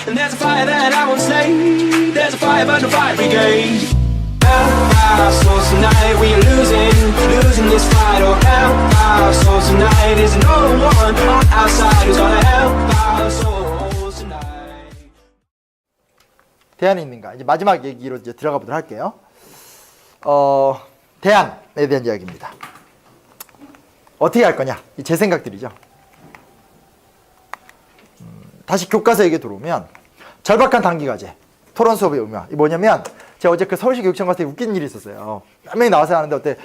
And there's a fire that I won't slay. There's a fire but no fire brigade. Help our souls tonight, we are losing this fight. Oh, help our souls tonight. There's no one on our side who's gonna help our souls tonight. 대안이 있는가? 이제 마지막 얘기로 이제 들어가 보도록 할게요. 대안에 대한 이야기입니다. 어떻게 할 거냐? 제 생각들이죠. 다시 교과서 얘기 들어오면 절박한 단기과제, 토론 수업의 의미와 뭐냐면 제가 어제 그 서울시 교육청 가서 웃긴 일이 있었어요. 몇 명이 나와서 하는데 어때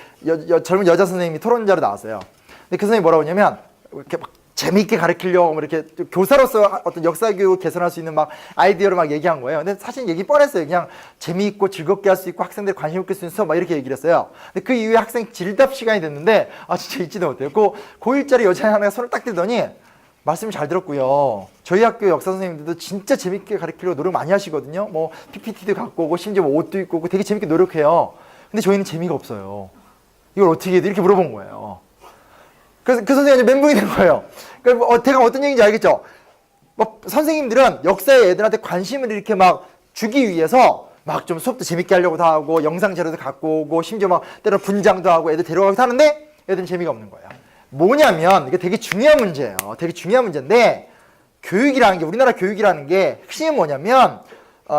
젊은 여자 선생님이 토론자로 나왔어요. 근데 그 선생님이 뭐라고 하냐면 이렇게 막 재미있게 가르치려고 뭐 이렇게 교사로서 어떤 역사교육 개선할 수 있는 막 아이디어를 막 얘기한 거예요. 근데 사실 얘기 뻔했어요. 그냥 재미있고 즐겁게 할 수 있고 학생들 관심 있게 쓸 수 있는 수업 막 이렇게 얘기를 했어요. 근데 그 이후에 학생 질답 시간이 됐는데 진짜 잊지도 못해요. 그 고1짜리 여자 하나가 손을 딱 들더니 말씀 잘 들었고요. 저희 학교 역사 선생님들도 진짜 재밌게 가르치려고 노력 많이 하시거든요. 뭐 PPT도 갖고 오고 심지어 뭐 옷도 입고 오고 되게 재밌게 노력해요. 근데 저희는 재미가 없어요. 이걸 어떻게 해야 돼? 이렇게 물어본 거예요. 그래서 그 선생님이 멘붕이 된 거예요. 그러니까 대강 어떤 얘기인지 알겠죠? 뭐 선생님들은 역사에 애들한테 관심을 이렇게 막 주기 위해서 막 좀 수업도 재밌게 하려고 다 하고 영상 자료도 갖고 오고 심지어 막 때로 분장도 하고 애들 데려가기도 하는데 애들은 재미가 없는 거예요. 뭐냐면 이게 되게 중요한 문제예요. 되게 중요한 문제인데 교육이라는 게 우리나라 교육이라는 게 핵심이 뭐냐면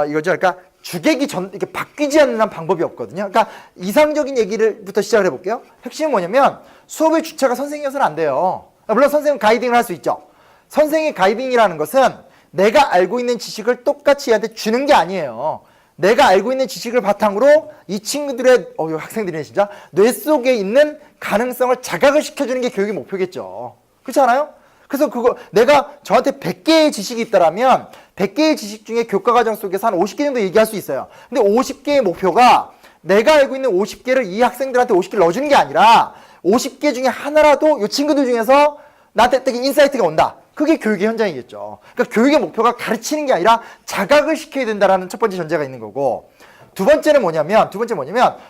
이거죠. 그러니까 주객이 이렇게 바뀌지 않는 한 방법이 없거든요. 그러니까 이상적인 얘기를부터 시작을 해볼게요. 핵심은 뭐냐면 수업의 주체가 선생님이어서는 안 돼요. 물론 선생님은 가이딩을 할 수 있죠. 선생의 가이딩이라는 것은 내가 알고 있는 지식을 똑같이 얘한테 주는 게 아니에요. 내가 알고 있는 지식을 바탕으로 이 친구들의 학생들이 진짜 뇌 속에 있는 가능성을 자각을 시켜주는 게 교육의 목표겠죠. 그렇지 않아요? 그래서 내가 저한테 100개의 지식이 있다라면 100개의 지식 중에 교과 과정 속에서 한 50개 정도 얘기할 수 있어요. 근데 50개의 목표가 내가 알고 있는 50개를 이 학생들한테 50개를 넣어주는 게 아니라 50개 중에 하나라도 이 친구들 중에서 나한테 되게 인사이트가 온다. 그게 교육의 현장이겠죠. 그러니까 교육의 목표가 가르치는 게 아니라 자각을 시켜야 된다라는 첫 번째 전제가 있는 거고, 두 번째는 뭐냐면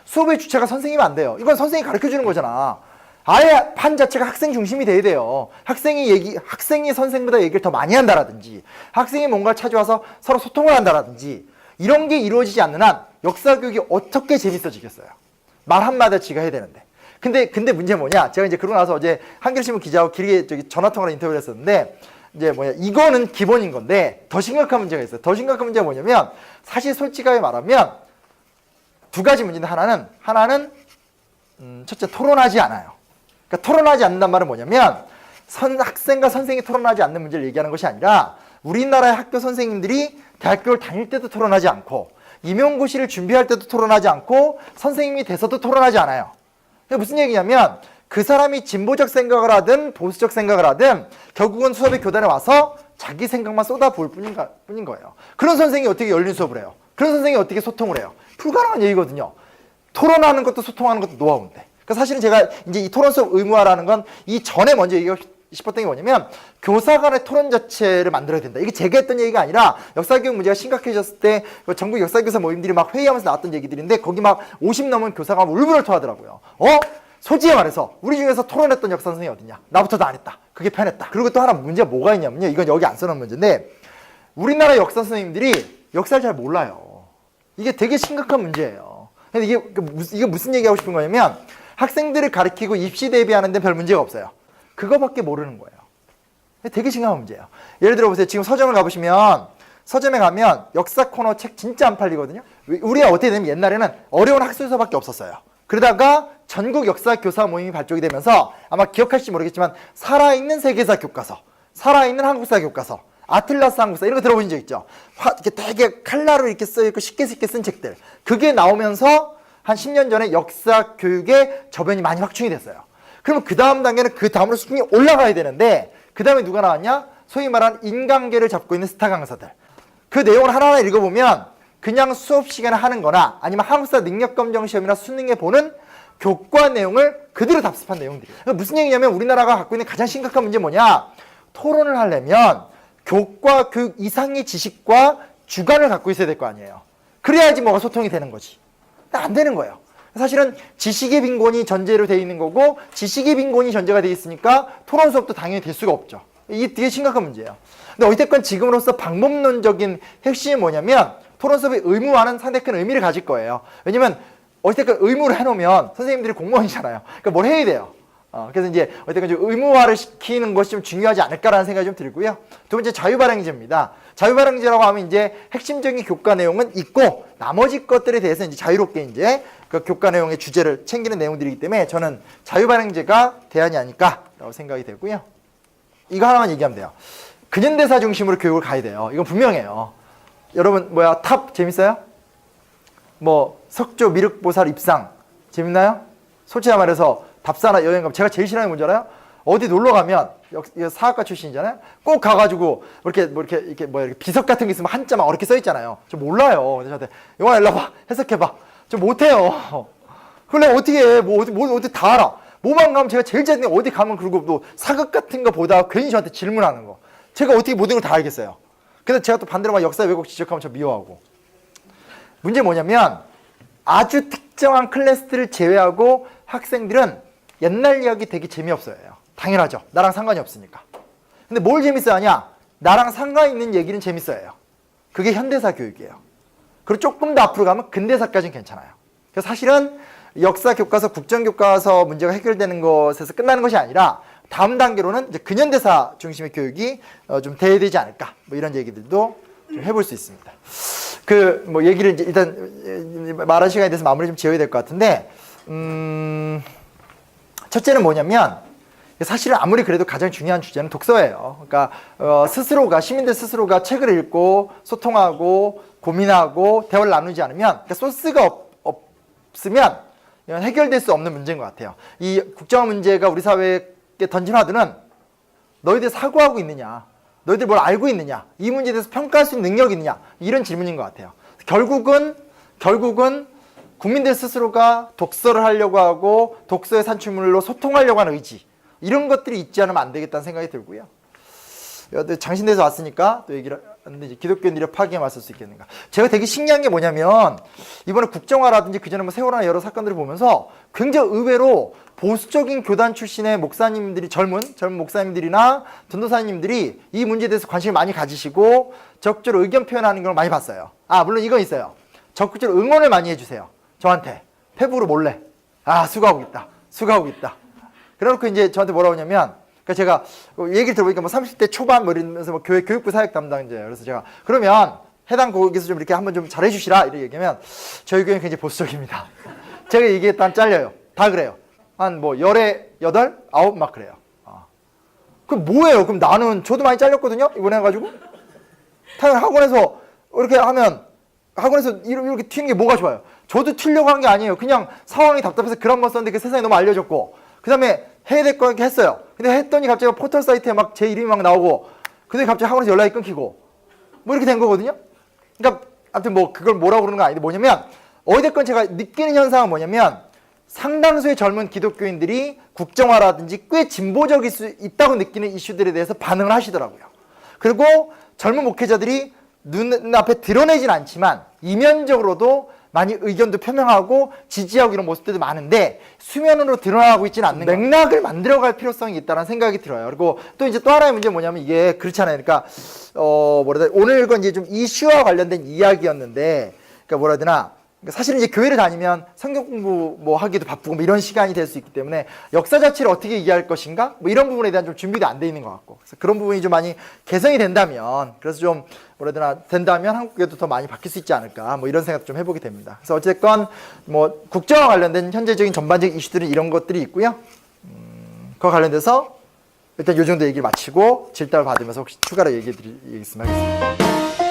수업의 주체가 선생님이 안 돼요. 이건 선생님이 가르쳐주는 거잖아. 아예 판 자체가 학생 중심이 돼야 돼요. 학생이 선생보다 얘기를 더 많이 한다라든지, 학생이 뭔가를 찾아와서 서로 소통을 한다라든지, 이런 게 이루어지지 않는 한 역사 교육이 어떻게 재밌어지겠어요? 말 한마디치가 해야 되는데. 근데 문제는 뭐냐? 제가 이제 그러고 나서 어제 한겨레신문 기자하고 길게 전화통화로 인터뷰를 했었는데, 이거는 기본인 건데, 더 심각한 문제가 있어요. 더 심각한 문제가 뭐냐면, 사실 솔직하게 말하면, 두 가지 문제인데, 하나는, 첫째, 토론하지 않아요. 그러니까 토론하지 않는단 말은 뭐냐면, 학생과 선생님이 토론하지 않는 문제를 얘기하는 것이 아니라, 우리나라의 학교 선생님들이 대학교를 다닐 때도 토론하지 않고, 임용고시를 준비할 때도 토론하지 않고, 선생님이 돼서도 토론하지 않아요. 무슨 얘기냐면 그 사람이 진보적 생각을 하든 보수적 생각을 하든 결국은 수업의 교단에 와서 자기 생각만 쏟아부을 뿐인 거예요. 그런 선생님이 어떻게 열린 수업을 해요? 그런 선생님이 어떻게 소통을 해요? 불가능한 얘기거든요. 토론하는 것도 소통하는 것도 노하우인데. 그러니까 사실은 제가 이제 이 토론 수업 의무화라는 건 이 전에 먼저 얘기하고 싶었던 게 뭐냐면 교사 간의 토론 자체를 만들어야 된다. 이게 제가 했던 얘기가 아니라 역사교육 문제가 심각해졌을 때 전국 역사교사 모임들이 막 회의하면서 나왔던 얘기들인데 거기 막 50 넘은 교사가 울분을 토하더라고요. 솔직히 말해서 우리 중에서 토론했던 역사 선생님이 어딨냐? 나부터도 안 했다. 그게 편했다. 그리고 또 하나 문제가 뭐가 있냐면요. 이건 여기 안 써놓은 문제인데 우리나라 역사 선생님들이 역사를 잘 몰라요. 이게 되게 심각한 문제예요. 근데 이게 무슨 얘기하고 싶은 거냐면 학생들을 가르치고 입시 대비하는 데 별 문제가 없어요. 그거밖에 모르는 거예요. 되게 심각한 문제예요. 예를 들어 보세요. 지금 서점을 가보시면 서점에 가면 역사 코너 책 진짜 안 팔리거든요. 우리가 어떻게 되면 옛날에는 어려운 학술서밖에 없었어요. 그러다가 전국 역사 교사 모임이 발족이 되면서 아마 기억하실지 모르겠지만 살아있는 세계사 교과서, 살아있는 한국사 교과서, 아틀라스 한국사 이런 거 들어보신 적 있죠? 이렇게 되게 칼라로 이렇게 써있고 쉽게 쓴 책들. 그게 나오면서 한 10년 전에 역사 교육의 저변이 많이 확충이 됐어요. 그러면 그 다음 단계는 그 다음으로 수준이 올라가야 되는데 그 다음에 누가 나왔냐? 소위 말하는 인간계를 잡고 있는 스타 강사들. 그 내용을 하나하나 읽어보면 그냥 수업 시간에 하는 거나 아니면 한국사 능력검정시험이나 수능에 보는 교과 내용을 그대로 답습한 내용들이에요. 무슨 얘기냐면 우리나라가 갖고 있는 가장 심각한 문제는 뭐냐? 토론을 하려면 교과 교육 이상의 지식과 주관을 갖고 있어야 될 거 아니에요. 그래야지 뭐가 소통이 되는 거지. 안 되는 거예요. 사실은 지식의 빈곤이 전제로 되어 있는 거고 지식의 빈곤이 전제가 되어 있으니까 토론 수업도 당연히 될 수가 없죠. 이게 되게 심각한 문제예요. 근데 어쨌건 지금으로서 방법론적인 핵심이 뭐냐면 토론 수업의 의무화는 상당히 큰 의미를 가질 거예요. 왜냐면 어쨌든 의무를 해놓으면 선생님들이 공무원이잖아요. 그러니까 뭘 해야 돼요. 그래서 이제 어쨌든 좀 의무화를 시키는 것이 좀 중요하지 않을까라는 생각이 좀 들고요. 두 번째 자유발행제입니다. 자유발행제라고 하면 이제 핵심적인 교과 내용은 있고 나머지 것들에 대해서 이제 자유롭게 이제 그 교과 내용의 주제를 챙기는 내용들이기 때문에 저는 자유발행제가 대안이 아닐까라고 생각이 되고요. 이거 하나만 얘기하면 돼요. 근현대사 중심으로 교육을 가야 돼요. 이건 분명해요. 여러분 탑 재밌어요? 뭐 석조 미륵보살 입상 재밌나요? 솔직히 말해서 답사나 여행 가면 제가 제일 싫어하는 게 뭔지 알아요? 어디 놀러 가면 사학과 출신이잖아요. 꼭 가가지고 이렇게 비석 같은 게 있으면 한자 막 이렇게 써 있잖아요. 저 몰라요. 그래서 저한테 영화 일로 와봐 해석해봐. 저 못해요. 그걸 내가 어떻게 해? 뭐 어떻게 다 알아? 뭐만 가면 제가 제일 짜증나. 어디 가면 그리고 또 사극 같은 거 보다가 괜히 저한테 질문하는 거. 제가 어떻게 모든 걸 다 알겠어요. 그래서 제가 또 반대로 막 역사 왜곡 지적하면 저 미워하고. 문제 뭐냐면 아주 특정한 클래스들을 제외하고 학생들은 옛날 이야기 되게 재미없어요. 당연하죠. 나랑 상관이 없으니까. 근데 뭘 재밌어 하냐? 나랑 상관 있는 얘기는 재밌어요. 그게 현대사 교육이에요. 그리고 조금 더 앞으로 가면 근대사까지는 괜찮아요. 그래서 사실은 역사 교과서, 국정 교과서 문제가 해결되는 것에서 끝나는 것이 아니라 다음 단계로는 이제 근현대사 중심의 교육이 좀 돼야 되지 않을까. 뭐 이런 얘기들도 좀 해볼 수 있습니다. 뭐 얘기를 이제 일단 말할 시간에 대해서 마무리 좀 지어야 될 것 같은데, 첫째는 뭐냐면 사실은 아무리 그래도 가장 중요한 주제는 독서예요. 그러니까 시민들 스스로가 책을 읽고 소통하고 고민하고 대화를 나누지 않으면, 그러니까 소스가 없으면 해결될 수 없는 문제인 것 같아요. 이 국정화 문제가 우리 사회에 던진 화두는 너희들 사고하고 있느냐, 너희들 뭘 알고 있느냐, 이 문제에 대해서 평가할 수 있는 능력이 있느냐, 이런 질문인 것 같아요. 결국은 국민들 스스로가 독서를 하려고 하고 독서의 산출물로 소통하려고 하는 의지, 이런 것들이 있지 않으면 안 되겠다는 생각이 들고요. 장신대에서 왔으니까 또 얘기를 하는데, 기독교인들이 파기에 맞설 수 있겠는가. 제가 되게 신기한 게 뭐냐면 이번에 국정화라든지 그전에 뭐 세월호나 여러 사건들을 보면서 굉장히 의외로 보수적인 교단 출신의 목사님들이, 젊은 목사님들이나 전도사님들이 이 문제에 대해서 관심을 많이 가지시고 적극적으로 의견 표현하는 걸 많이 봤어요. 물론 이건 있어요. 적극적으로 응원을 많이 해주세요. 저한테 페북으로 몰래 수고하고 있다. 그래놓고 이제 저한테 뭐라고 하냐면, 그러니까 제가 얘기를 들어보니까 뭐 30대 초반 뭐 이러면서 뭐 교육부 사역 담당자예요. 그래서 제가 그러면 해당 거기서 좀 이렇게 한번 좀 잘해주시라 이렇게 얘기하면 저희 교회는 굉장히 보수적입니다. 제가 얘기했다 잘려요. 다 그래요. 한 뭐 18, 9 막 그래요. 그럼 뭐예요? 그럼 나는 저도 많이 잘렸거든요. 이번에 해가지고 당연히 학원에서 이렇게 하면 학원에서 이렇게 튀는 게 뭐가 좋아요? 저도 튀려고 한 게 아니에요. 그냥 상황이 답답해서 글 한 번 썼는데 그 세상에 너무 알려졌고, 그 다음에 해야 될 거 했어요. 근데 했더니 갑자기 포털 사이트에 막 제 이름이 막 나오고, 근데 갑자기 학원에서 연락이 끊기고, 뭐 이렇게 된 거거든요. 그러니까 아무튼 뭐 그걸 뭐라고 그러는 건 아닌데, 뭐냐면 어찌됐건 제가 느끼는 현상은 뭐냐면 상당수의 젊은 기독교인들이 국정화라든지 꽤 진보적일 수 있다고 느끼는 이슈들에 대해서 반응을 하시더라고요. 그리고 젊은 목회자들이 눈앞에 드러내진 않지만 이면적으로도 많이 의견도 표명하고 지지하고 이런 모습들도 많은데 수면으로 드러나고 있지는 않는 맥락을 만들어갈 필요성이 있다는 생각이 들어요. 그리고 또 이제 또 하나의 문제는 뭐냐면 이게 그렇잖아요. 그러니까 오늘 이건 이제 좀 이슈와 관련된 이야기였는데, 그러니까 뭐라 해야 되나, 사실은 이제 교회를 다니면 성경 공부 뭐 하기도 바쁘고 뭐 이런 시간이 될 수 있기 때문에 역사 자체를 어떻게 이해할 것인가 뭐 이런 부분에 대한 좀 준비도 안 돼 있는 것 같고, 그래서 그런 부분이 좀 많이 개선이 된다면, 그래서 좀 뭐라 해야 되나 된다면 한국에도 더 많이 바뀔 수 있지 않을까 뭐 이런 생각도 좀 해보게 됩니다. 그래서 어쨌건 뭐 국정화 관련된 현재적인 전반적인 이슈들은 이런 것들이 있고요. 그와 관련돼서 일단 요 정도 얘기를 마치고 질답을 받으면서 혹시 추가로 얘기 있으면 하겠습니다.